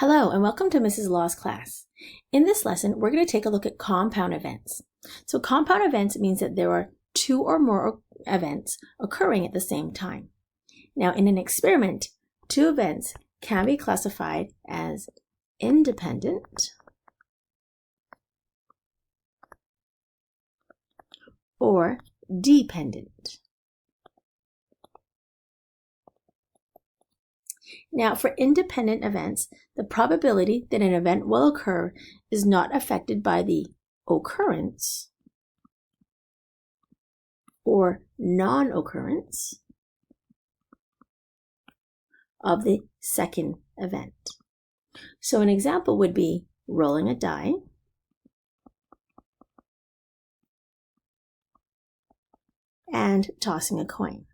Hello and welcome to Mrs. Law's class. In this lesson, we're going to take a look at compound events. So compound events means that there are two or more events occurring at the same time. Now in an experiment, two events can be classified as independent or dependent. Now, for independent events, the probability that an event will occur is not affected by the occurrence or non-occurrence of the second event. So an example would be rolling a die, and tossing a coin.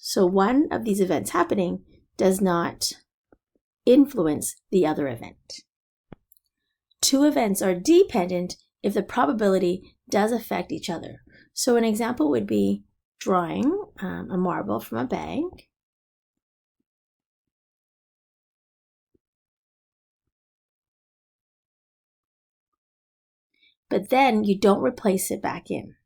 So one of these events happening does not influence the other event. Two events are dependent if the probability does affect each other. So an example would be drawing a marble from a bag, but then you don't replace it back in.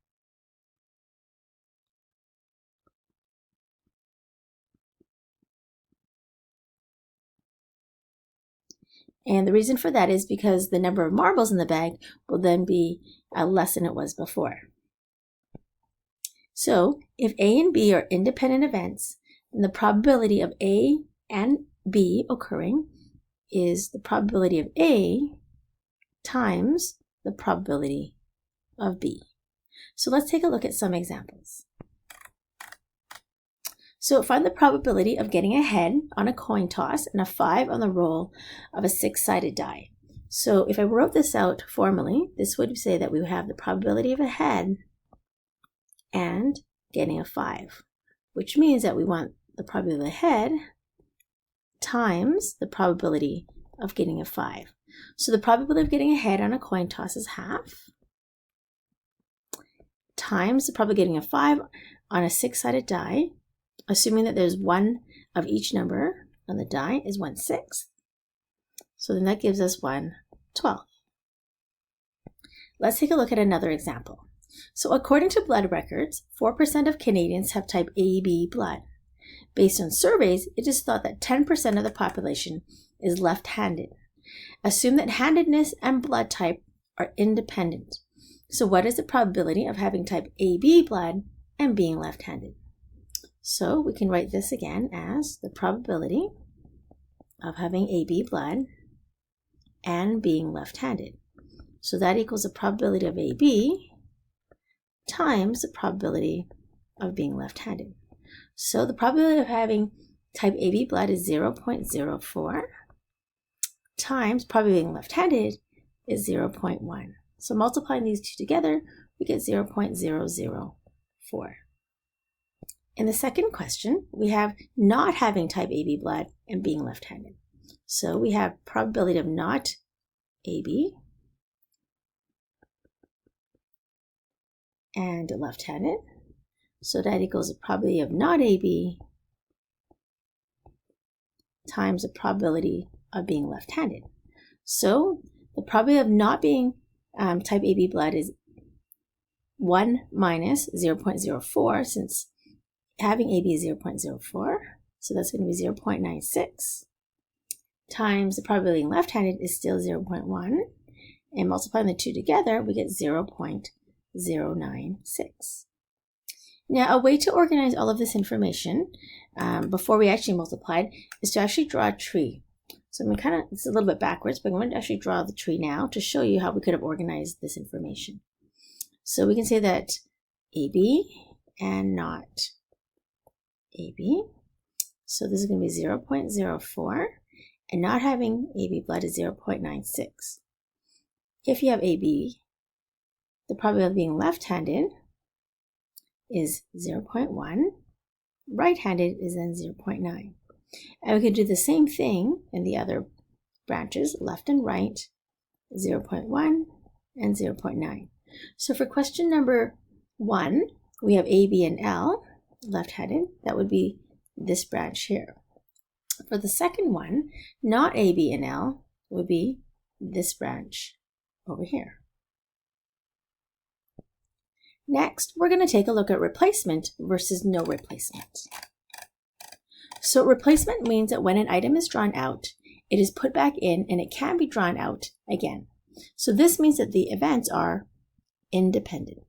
And the reason for that is because the number of marbles in the bag will then be less than it was before. So if A and B are independent events, then the probability of A and B occurring is the probability of A times the probability of B. So let's take a look at some examples. So find the probability of getting a head on a coin toss and a 5 on the roll of a 6-sided die. So if I wrote this out formally, this would say that we have the probability of a head and getting a 5, which means that we want the probability of a head times the probability of getting a 5. So the probability of getting a head on a coin toss is half times the probability of getting a 5 on a 6-sided die, assuming that there's one of each number on the die is 1/6. So then that gives us 1/12. Let's take a look at another example. So according to blood records, 4% of Canadians have type AB blood. Based on surveys, it is thought that 10% of the population is left-handed. Assume that handedness and blood type are independent. So what is the probability of having type AB blood and being left-handed? So we can write this again as the probability of having AB blood and being left-handed. So that equals the probability of AB times the probability of being left-handed. So the probability of having type AB blood is 0.04 times probability of being left-handed is 0.1. So multiplying these two together, we get 0.004. In the second question, we have not having type AB blood and being left-handed. So we have probability of not AB and left-handed. So that equals the probability of not AB times the probability of being left-handed. So the probability of not being type AB blood is 1 minus 0.04, since having AB is 0.04, so that's going to be 0.96, times the probability of being left-handed is still 0.1, and multiplying the two together, we get 0.096. Now, a way to organize all of this information before we actually multiplied is to actually draw a tree. So I'm going to it's a little bit backwards, but I'm going to actually draw the tree now to show you how we could have organized this information. So we can say that AB and not AB. So this is going to be 0.04, and not having AB blood is 0.96. If you have AB, the probability of being left-handed is 0.1, right-handed is then 0.9. And we could do the same thing in the other branches, left and right, 0.1 and 0.9. So for question number 1, we have A, B, and L. Left-handed, that would be this branch here. For the second one, not A, B, and L, would be this branch over here. Next, we're going to take a look at replacement versus no replacement. So replacement means that when an item is drawn out, it is put back in and it can be drawn out again. So this means that the events are independent.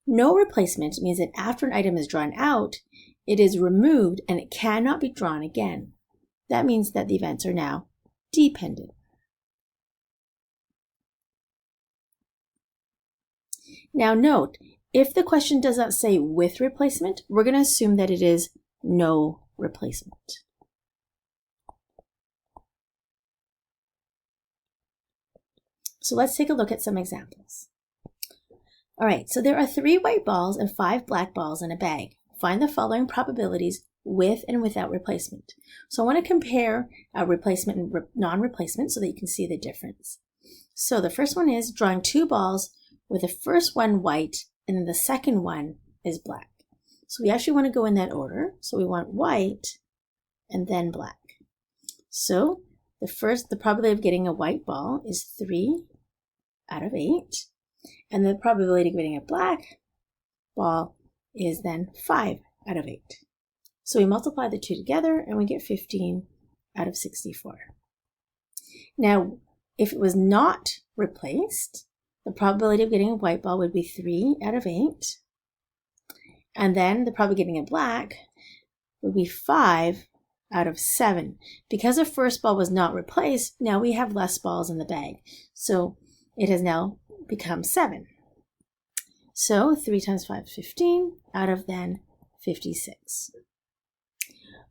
No replacement means that after an item is drawn out, it is removed and it cannot be drawn again. That means that the events are now dependent. Now note, if the question does not say with replacement, we're going to assume that it is no replacement. So let's take a look at some examples. All right, so there are 3 white balls and 5 black balls in a bag. Find the following probabilities with and without replacement. So I want to compare replacement and non-replacement so that you can see the difference. So the first one is drawing 2 balls with the first one white and then the second one is black. So we actually want to go in that order. So we want white and then black. So the probability of getting a white ball is 3 out of 8. And the probability of getting a black ball is then 5 out of 8. So we multiply the two together and we get 15 out of 64. Now, if it was not replaced, the probability of getting a white ball would be 3 out of 8. And then the probability of getting a black would be 5 out of 7. Because the first ball was not replaced, now we have less balls in the bag. So it has now become 7. So 3 times 5 is 15 out of then 56.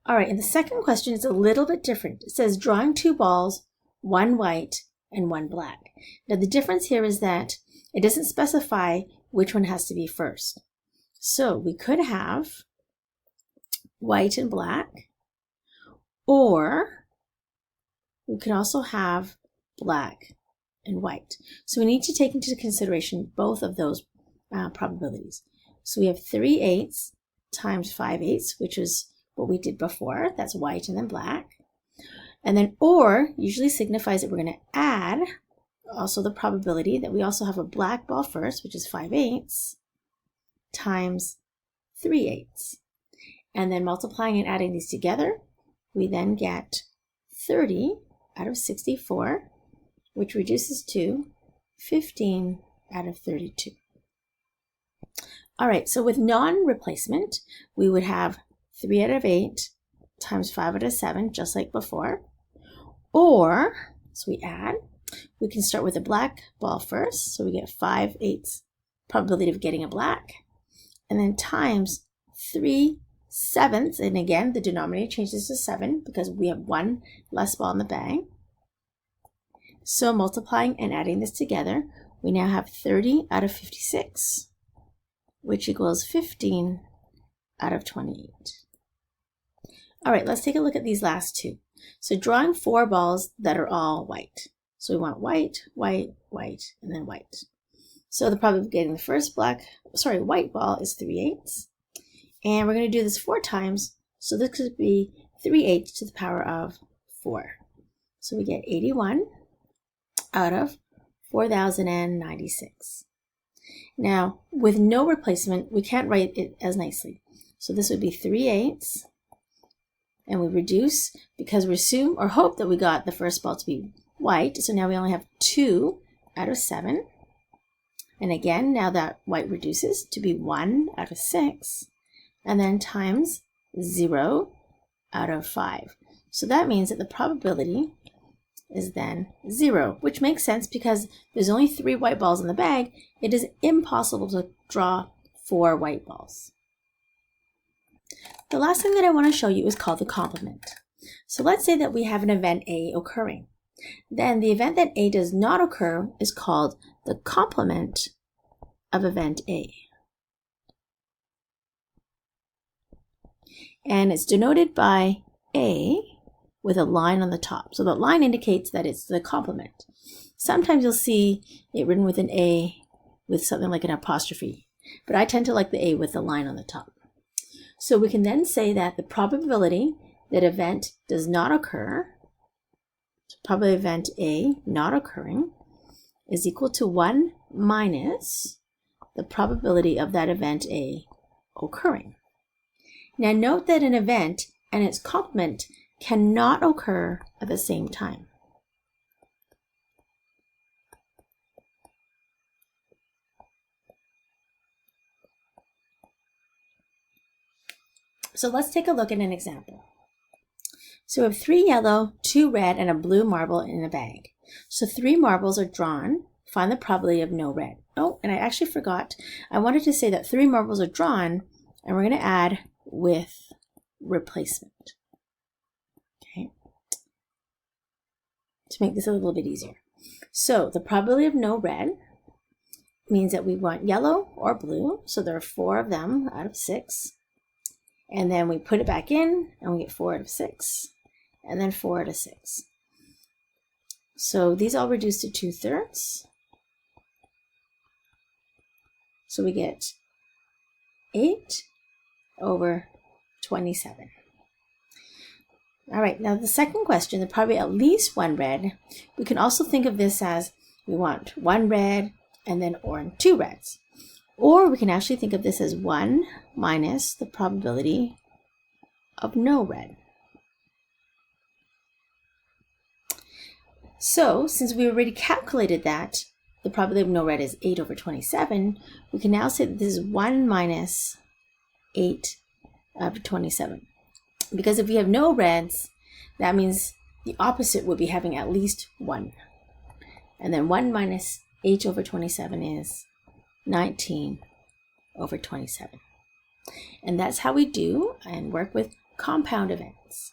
All right, and the second question is a little bit different. It says drawing 2 balls, 1 white and 1 black. Now the difference here is that it doesn't specify which one has to be first. So we could have white and black, or we could also have black and white. So we need to take into consideration both of those probabilities. So we have 3/8 times 5/8, which is what we did before. That's white and then black. And then or usually signifies that we're going to add also the probability that we also have a black ball first, which is 5/8 times 3/8. And then multiplying and adding these together, we then get 30 out of 64, which reduces to 15 out of 32. All right, so with non-replacement, we would have 3 out of 8 times 5 out of 7, just like before. Or, so we can start with a black ball first. So we get 5/8 probability of getting a black. And then times 3/7, and again, the denominator changes to 7 because we have 1 less ball in the bag. So multiplying and adding this together, we now have 30 out of 56, which equals 15 out of 28. All right, let's take a look at these last two. So drawing 4 balls that are all white. So we want white, white, white, and then white. So the probability of getting the first white ball is 3/8. And we're going to do this 4 times. So this could be 3/8 to the power of 4. So we get 81 out of 4,096. Now, with no replacement, we can't write it as nicely. So this would be 3/8. And we reduce because we assume or hope that we got the first ball to be white. So now we only have 2 out of 7. And again, now that white reduces to be 1 out of 6. And then times 0 out of 5. So that means that the probability is then 0, which makes sense because there's only 3 white balls in the bag. It is impossible to draw 4 white balls. The last thing that I want to show you is called the complement. So let's say that we have an event A occurring. Then the event that A does not occur is called the complement of event A. And it's denoted by A with a line on the top. So the line indicates that it's the complement. Sometimes you'll see it written with an A with something like an apostrophe. but I tend to like the A with the line on the top. So we can then say that the probability that event does not occur, probably event A not occurring, is equal to 1 minus the probability of that event A occurring. Now note that an event and its complement cannot occur at the same time. So let's take a look at an example. So we have 3 yellow, 2 red, and a blue marble in a bag. So 3 marbles are drawn. Find the probability of no red. Oh, and I actually forgot. I wanted to say that 3 marbles are drawn, and we're going to add with replacement. Okay. To make this a little bit easier. So the probability of no red means that we want yellow or blue. So there are 4 of them out of 6. And then we put it back in, and we get 4 out of 6, and then 4 out of 6. So these all reduce to 2/3. So we get 8 over 27. All right, now the second question, the probability at least 1 red, we can also think of this as we want 1 red and then 2 reds. Or we can actually think of this as 1 minus the probability of no red. So, since we already calculated that the probability of no red is 8 over 27, we can now say that this is 1 minus 8 over 27. Because if we have no reds, that means the opposite would be having at least 1. And then 1 minus 8 over 27 is 19 over 27. And that's how we do and work with compound events.